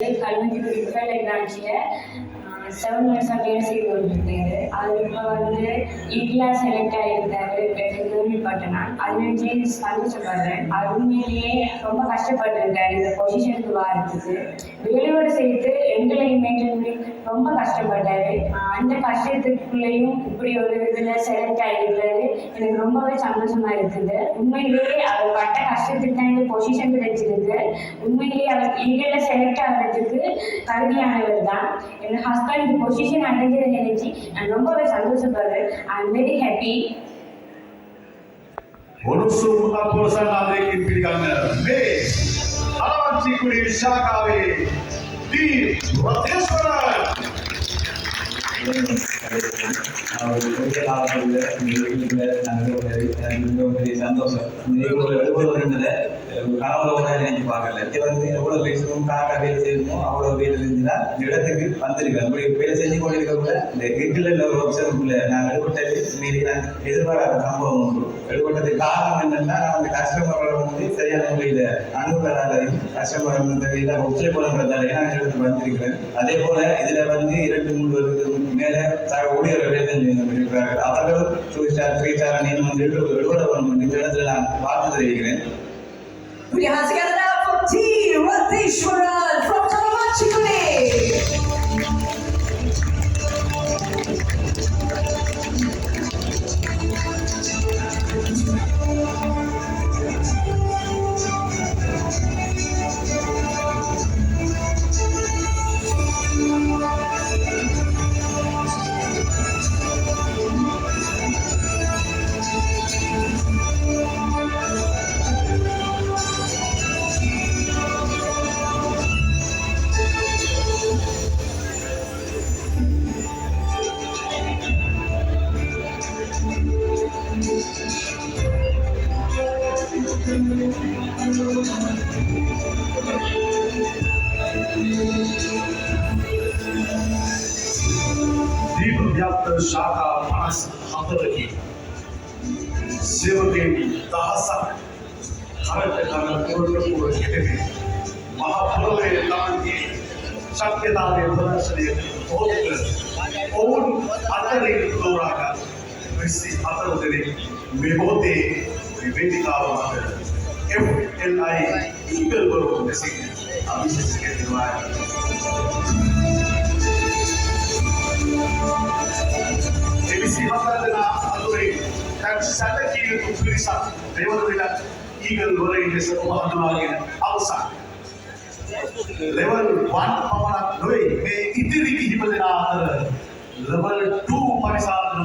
கல்விக்கு prepare எக்ஸாம்ஸில் 7 months வேலை செய்து கொண்டிருக்காரு. அது இப்போ இங்கிலாந்து செலக்ட் ஆகியிருந்தாரு கேள்விப்பட்டேன். நான் அது நினச்சி சந்தோஷப்படுறேன். அது உண்மையிலேயே ரொம்ப கஷ்டப்பட்டிருக்காரு இந்த பொசிஷனுக்கு வரதுக்கு. வேலையோடு சேர்த்து எங்களையும் மெயின்டைன் பண்ணி ரொம்ப கஷ்டப்பட்டாரு. அந்த கஷ்டத்துக்குள்ளேயும் இப்படி ஒரு இதில் செலக்ட் ஆகிருக்கிறது எனக்கு ரொம்பவே சந்தோஷமா இருக்குது. உண்மையிலேயே அவர் பட்ட கஷ்டத்துக்கு தான் இந்த பொசிஷன் கிடைச்சிருக்கு. உண்மையிலேயே அவர் இங்கில செலக்ட் ஆகிறதுக்கு தகுதியானவர் தான். என் ஹஸ்பண்ட் இந்த பொசிஷன் அடைஞ்சதை நினைச்சு நான் ரொம்பவே சந்தோஷப்படுறேன். I am very happy. Bonusum apolosan adekin pilihannya B. Alanci Kuri Shakawe di Rateswaran. சந்தோஷம் கனவுல நினைச்சு பார்க்கல. எவ்வளவு பேசணும் காக்கா வேலை செய்யணுமோ அவ்வளவு வேலை செஞ்சுனா இடத்துக்கு வந்திருக்கேன். அப்படி வேலை செஞ்சு கொண்டிருக்கக்குள்ள இந்த ஹிட்ல ஒரு ஆப்ஷனுக்குள்ள நான் எடுபட்டது மீறி நான் எதிர்பாராத சம்பவம் உண்டு. எடுபட்டதுக்கு காரணம் என்னன்னா நான் கஸ்டமரோட சரியான முறையில அணுகலாலையும் கஸ்டமர் எல்லாம் ஒத்துழைப்புறதாலையும் நான் இடத்துக்கு வந்திருக்கிறேன். அதே போல இதுல 2-3 வருடத்துக்கு மேல ஊழியர்கள் வேலை செஞ்சிருக்கிறார்கள். அவர்களும் 2 ஸ்டார் 3 ஸ்டார் எடுபட வேணும். இந்த இடத்துல நான் பார்த்து தெரிவிக்கிறேன். Put your hands together now for Team Rateswaran from Alanci Kuri. दीपव्याप्त शाखा मानस हातरकी सेवके दासा भारत काल पूर्ण केले महाप्रलय तांती शक्यताने बनसले होत ओन अतरे दोराका वैसी अतरदरे मेबोते वेदिका वाकर FLI ईगल बरोबर देसी अभिषेक के दिवाय Elisi hatarına adorei dan sadaki itu tulisan lewat bilang eagle boleh desa pemahaman alsa level 1 pemahaman 2 me itiri ki hibadena level 2 parisalan